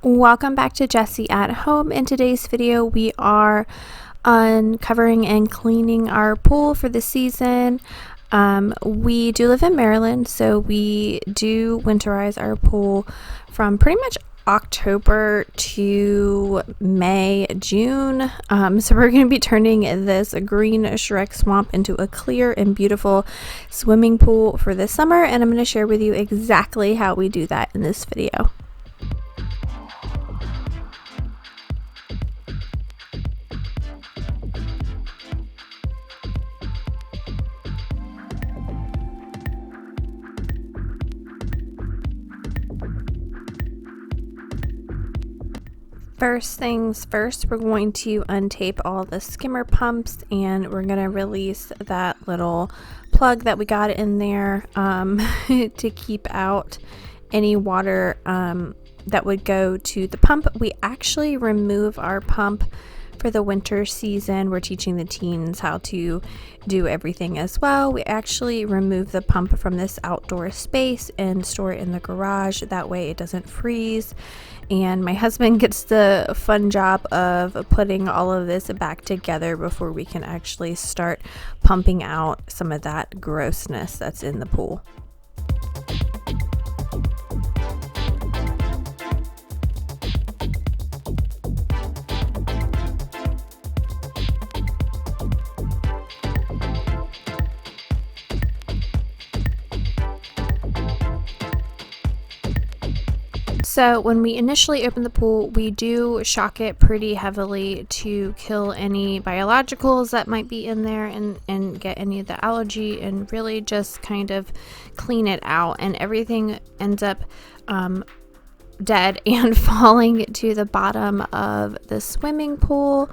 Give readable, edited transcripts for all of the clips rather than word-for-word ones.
Welcome back to Jessie at Home. In today's video, we are uncovering and cleaning our pool for the season. We do live in Maryland, so we do winterize our pool from pretty much October to May, June. So we're going to be turning this green Shrek swamp into a clear and beautiful swimming pool for the summer, and I'm going to share with you exactly how we do that in this video. First things first, we're going to untape all the skimmer pumps and we're going to release that little plug that we got in there to keep out any water that would go to the pump. We actually remove our pump for the winter season. We're teaching the teens how to do everything as well. We actually remove the pump from this outdoor space and store it in the garage. That way it doesn't freeze. And my husband gets the fun job of putting all of this back together before we can actually start pumping out some of that grossness that's in the pool. So when we initially open the pool, we do shock it pretty heavily to kill any biologicals that might be in there and get any of the algae and really just kind of clean it out, and everything ends up dead and falling to the bottom of the swimming pool,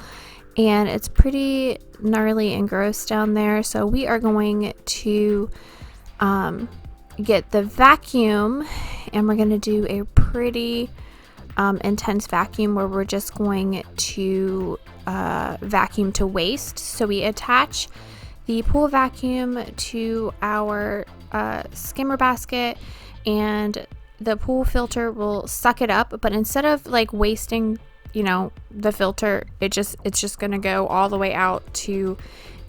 and it's pretty gnarly and gross down there. So we are going to get the vacuum, and we're going to do a pretty intense vacuum where we're just going to vacuum to waste. So we attach the pool vacuum to our skimmer basket, and the pool filter will suck it up, but instead of like wasting, you know, the filter, it's just going to go all the way out to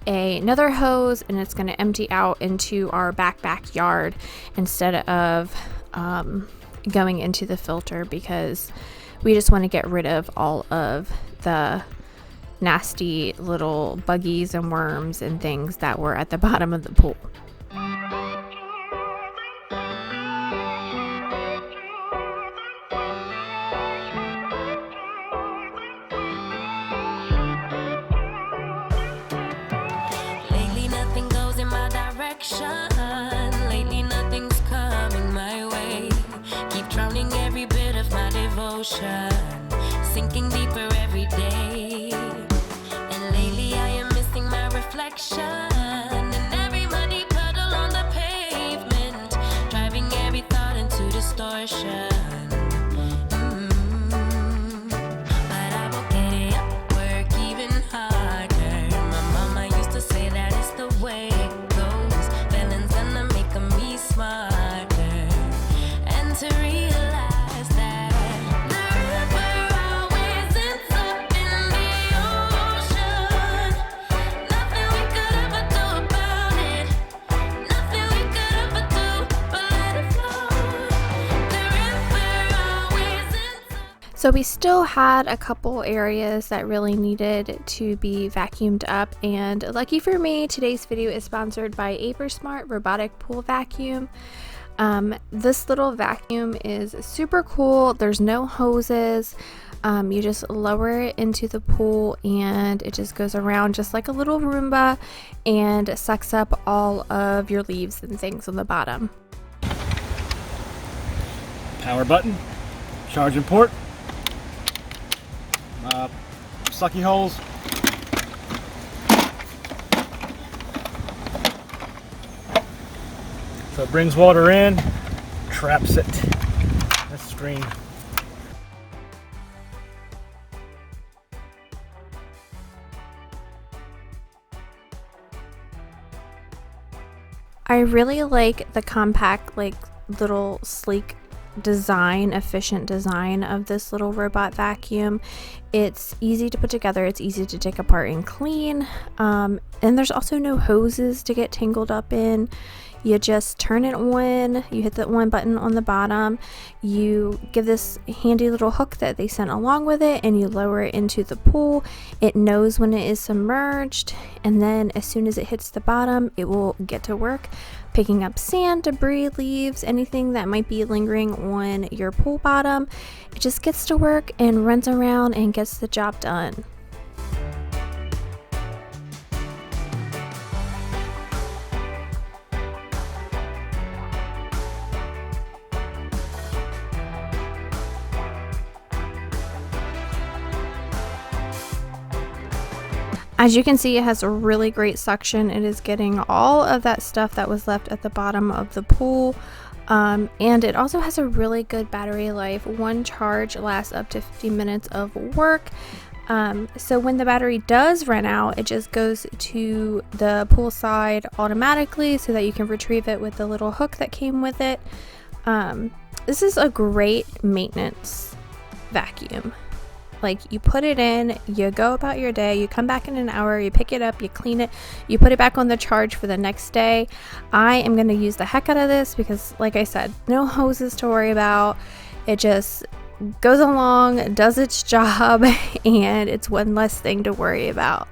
another hose, and it's going to empty out into our backyard instead of going into the filter, because we just want to get rid of all of the nasty little buggies and worms and things that were at the bottom of the pool. Lately nothing's coming my way. Keep drowning every bit of my devotion, sinking deeper every day. And lately I am missing my reflection in every muddy puddle on the pavement, driving every thought into distortion. But I will get it up, work even harder. My mama used to say that it's the way it goes. Feelings gonna make me smarter, and to realize that the river always ends up in the ocean. Nothing we could ever do about it, nothing we could ever do but let it flow. The river always ends up. So we still had a couple areas that really needed to be vacuumed up, and lucky for me, today's video is sponsored by Aiper Robotic Pool Vacuum. This little vacuum is super cool. There's no hoses. You just lower it into the pool and it just goes around just like a little Roomba and sucks up all of your leaves and things on the bottom. Power button, charging port, sucky holes, so it brings water in, traps it. This screen. I really like the compact little sleek design, efficient design of this little robot vacuum. It's easy to put together, it's easy to take apart and clean, and there's also no hoses to get tangled up in. You just turn it on, you hit the one button on the bottom, you give this handy little hook that they sent along with it, and you lower it into the pool. It knows when it is submerged, and then as soon as it hits the bottom, it will get to work picking up sand, debris, leaves, anything that might be lingering on your pool bottom. It just gets to work and runs around and gets the job done. As you can see, it has a really great suction. It is getting all of that stuff that was left at the bottom of the pool. And it also has a really good battery life. One charge lasts up to 50 minutes of work. So when the battery does run out, it just goes to the pool side automatically so that you can retrieve it with the little hook that came with it. This is a great maintenance vacuum. Like, you put it in, you go about your day, you come back in an hour, you pick it up, you clean it, you put it back on the charge for the next day. I am going to use the heck out of this because, like I said, no hoses to worry about. It just goes along, does its job, and it's one less thing to worry about.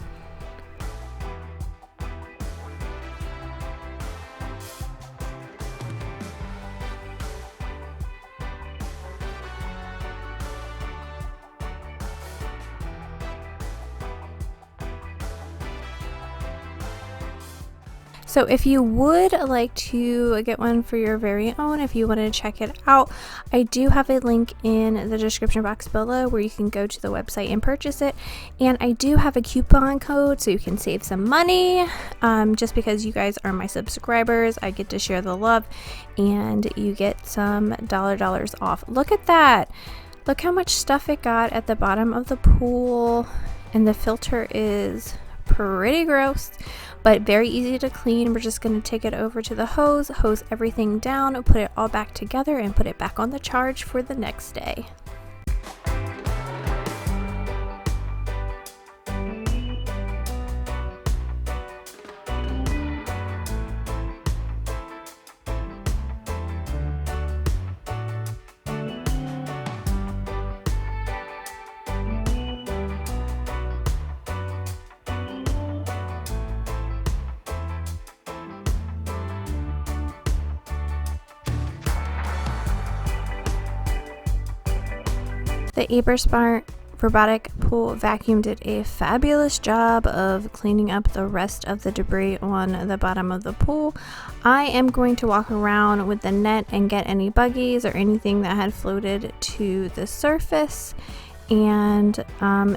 So if you would like to get one for your very own, if you want to check it out, I do have a link in the description box below where you can go to the website and purchase it. And I do have a coupon code so you can save some money. Just because you guys are my subscribers, I get to share the love and you get some dollars off. Look at that. Look how much stuff it got at the bottom of the pool, and the filter is pretty gross, but very easy to clean. We're just going to take it over to the hose everything down, put it all back together, and put it back on the charge for the next day. The Aiper Smart Robotic Pool Vacuum did a fabulous job of cleaning up the rest of the debris on the bottom of the pool. I am going to walk around with the net and get any buggies or anything that had floated to the surface, and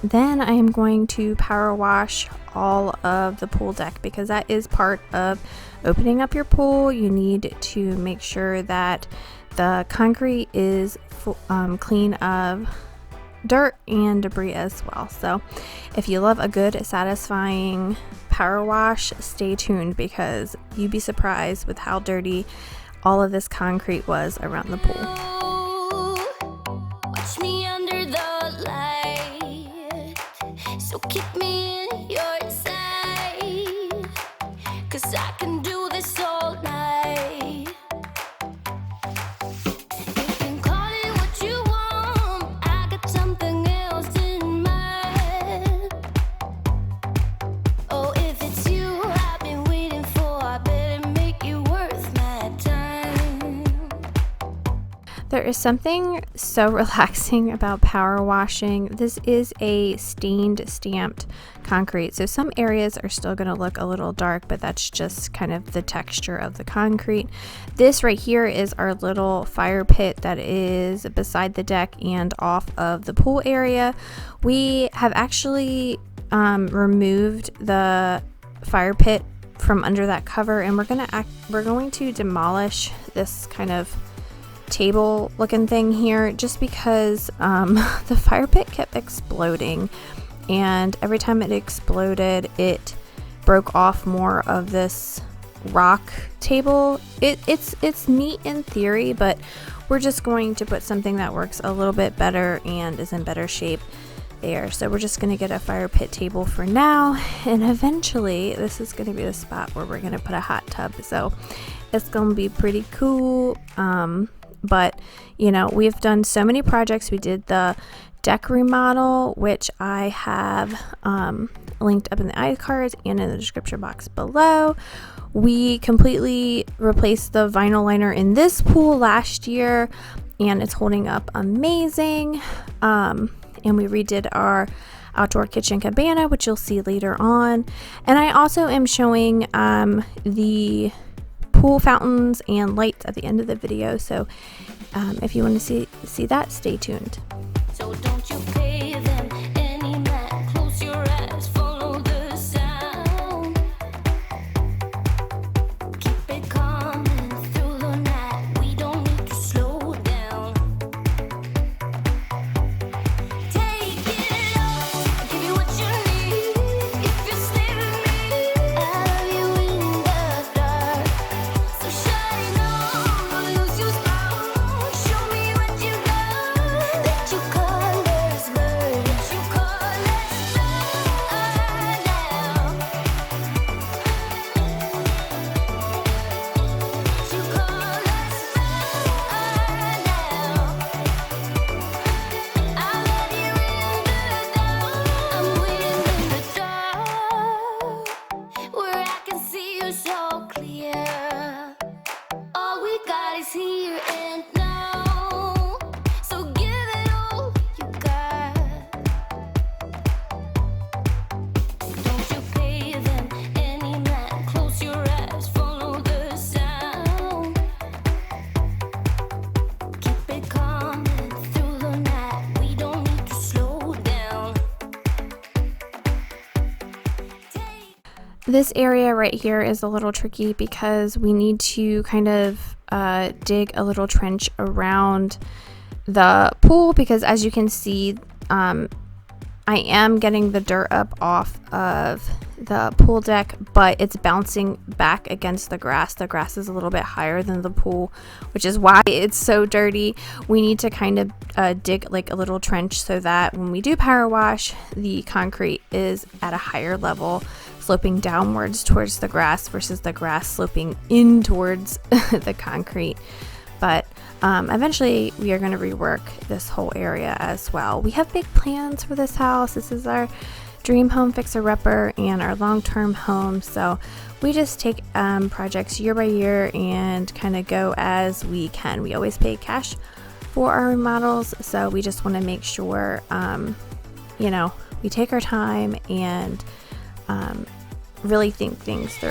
then I am going to power wash all of the pool deck, because that is part of opening up your pool. You need to make sure that the concrete is clean of dirt and debris as well. So if you love a good satisfying power wash, stay tuned, because you'd be surprised with how dirty all of this concrete was around the pool. Watch me under the light, so keep me in your sight, 'cause I can do this all night. You can call it what you want, I got something else in mind. Oh, if it's you I've been waiting for, I better make you worth my time. There is something so relaxing about power washing. This is a stamped concrete, so some areas are still going to look a little dark, but that's just kind of the texture of the concrete. This right here is our little fire pit that is beside the deck and off of the pool area. We have actually removed the fire pit from under that cover, and we're going to demolish this kind of table looking thing here, just because the fire pit kept exploding, and every time it exploded it broke off more of this rock table. It's neat in theory, but we're just going to put something that works a little bit better and is in better shape there. So we're just going to get a fire pit table for now, and eventually this is going to be the spot where we're going to put a hot tub. So it's going to be pretty cool. But you know, we've done so many projects. We did the deck remodel, which I have linked up in the iCards and in the description box below. We completely replaced the vinyl liner in this pool last year, and it's holding up amazing. And we redid our outdoor kitchen cabana, which you'll see later on. And I also am showing the pool fountains and lights at the end of the video, so if you want to see that, stay tuned. So don't you pay them any mind, close your eyes, follow the sound. Keep it coming through the night, we don't need to slow down. Take it all, give you what you need. If you stay with me, I'll have you in the dark. So shine on, don't lose your spark. Show me what you got, that you colors burn, that you colors burn now. You colors burn now. I'll let you in the dark. I'm waiting in the dark, where I can see you so clear. All we got is here and now. So give it all you got. Don't you pay them any mind, close your eyes, follow the sound. Keep it coming through the night, we don't need to slow down. This area right here is a little tricky because we need to kind of dig a little trench around the pool, because as you can see, I am getting the dirt up off of the pool deck, but it's bouncing back against the grass. The grass is a little bit higher than the pool, which is why it's so dirty. We need to kind of dig like a little trench so that when we do power wash, the concrete is at a higher level, sloping downwards towards the grass versus the grass sloping in towards the concrete. But eventually we are going to rework this whole area as well. We have big plans for this house. This is our dream home fixer-upper and our long-term home. So we just take projects year by year and kind of go as we can. We always pay cash for our remodels, so we just want to make sure, you know, we take our time and really think things through.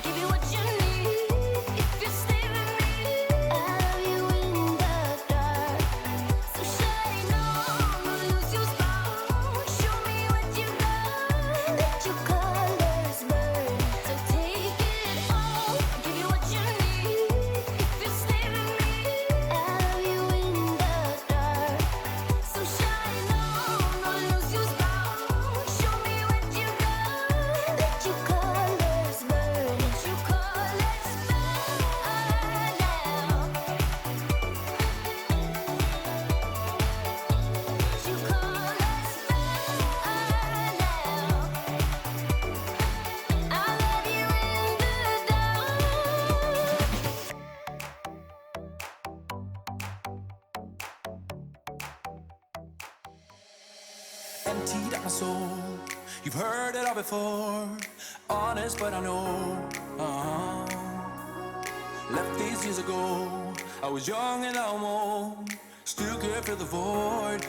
Give you what you need. If you stay with me, I'll have you in the dark. So shine on, don't lose your spark. Show me what you got, that you colors burn. So take it all, give you what you need. If you stay with me, I'll have you in the dark. So shine on, don't lose your spark. Show me what you got, that you colors burn, that you colors burn now. You colors burn now. I'll let you in the dark. Emptied out my soul. You've heard it all before. Honest, but I know. Left these years ago. I was young and I'm old. Still can't fill the void.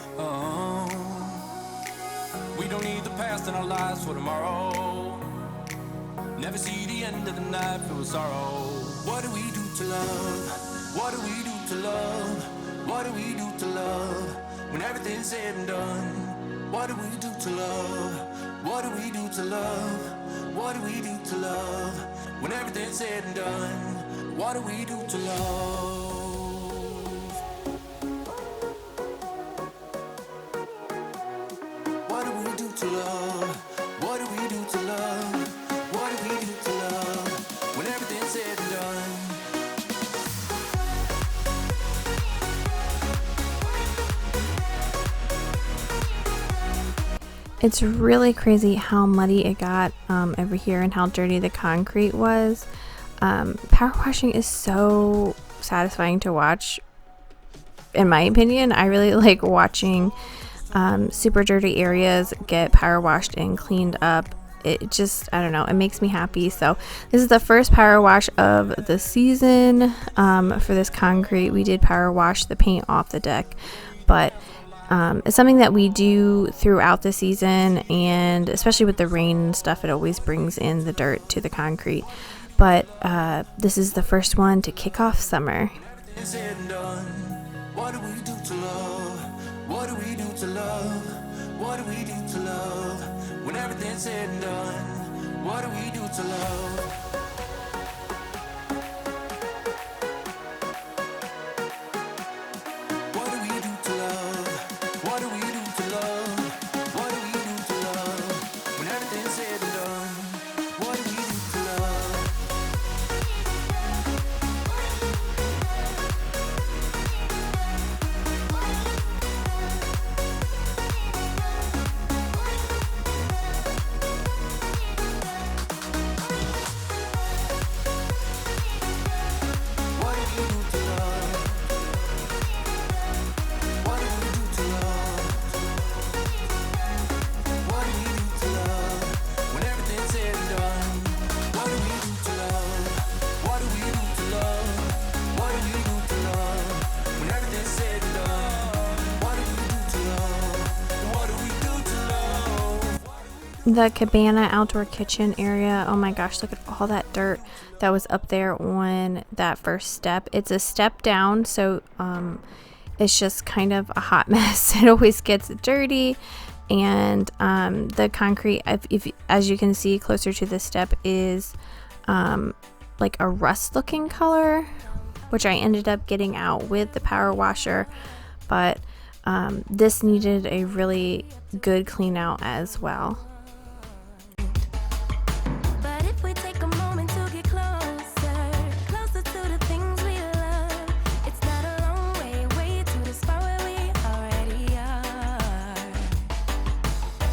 We don't need the past in our lives for tomorrow. Never see the end of the night filled with sorrow. What do we do to love? What do we do to love? What do we do to love? When everything's said and done. What do we do to love? What do we do to love? What do we do to love? When everything's said and done. What do we do to love? What do we do to love? What do we do to love? What do we do to love? When everything It's really crazy how muddy it got over here and how dirty the concrete was. Power washing is so satisfying to watch, in my opinion. I really like watching super dirty areas get power washed and cleaned up. It just, I don't know, it makes me happy. So this is the first power wash of the season. For this concrete, we did power wash the paint off the deck, but it's something that we do throughout the season, and especially with the rain and stuff, it always brings in the dirt to the concrete. But this is the first one to kick off summer. Said and done. What do we do to love? What do we do to love? What do we do to love? When everything's said and done, what do we do to love? What do we do to love? What do we do to love? What do we do to love? When everything's said and done, what do we do to love? What do we do to love? What do we do to love? What do we do to love? When everything's said and done, what do we do to love? What do we do to love? What do we do to love? When everything's said and done, what do we do to love? What do we do to love? The cabana outdoor kitchen area, oh my gosh, look at all that dirt that was up there on that first step. It's a step down, so it's just kind of a hot mess. It always gets dirty, and the concrete, if as you can see closer to the step, is like a rust looking color, which I ended up getting out with the power washer, but this needed a really good clean out as well. But if we take a moment to get closer, closer to the things we love, it's not a long way to the spot where we already are.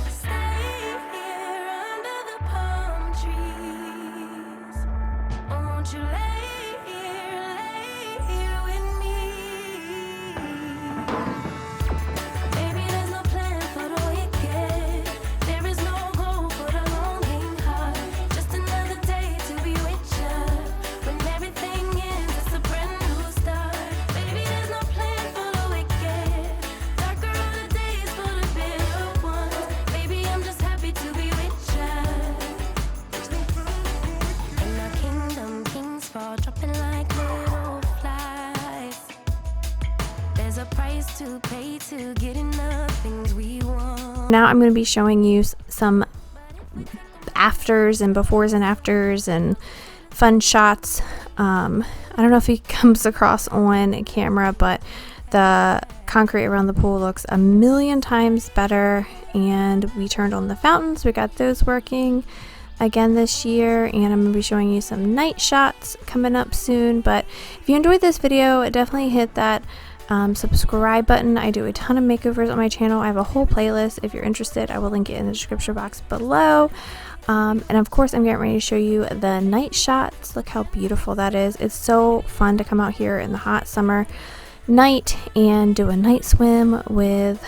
Stay here under the palm trees. Oh, won't you lay here with me? Baby, there's no plan for the wicked. There is no goal for the longing heart. Just another day to be with you. When everything ends, it's a brand new start. Baby, there's no plan for the wicked. Darker are the days for the bitter ones. Baby, I'm just happy to be with you. In our kingdom, kings fall, dropping like little flies. There's a price to pay to get enough things we want. Now I'm going to be showing you some afters and befores and afters and fun shots. I don't know if it comes across on camera, but the concrete around the pool looks a million times better, and we turned on the fountains. We got those working again this year, and I'm going to be showing you some night shots coming up soon. But if you enjoyed this video, definitely hit that subscribe button. I do a ton of makeovers on my channel. I have a whole playlist. If you're interested, I will link it in the description box below. And of course, I'm getting ready to show you the night shots. Look how beautiful that is. It's so fun to come out here in the hot summer night and do a night swim with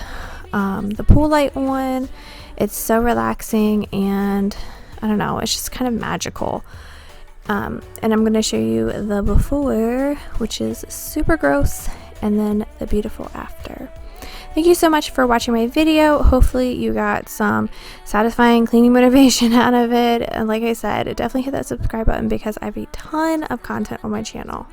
the pool light on. It's so relaxing, and I don't know, it's just kind of magical. And I'm going to show you the before, which is super gross, and then the beautiful after. Thank you so much for watching my video. Hopefully you got some satisfying cleaning motivation out of it. And like I said, definitely hit that subscribe button because I have a ton of content on my channel.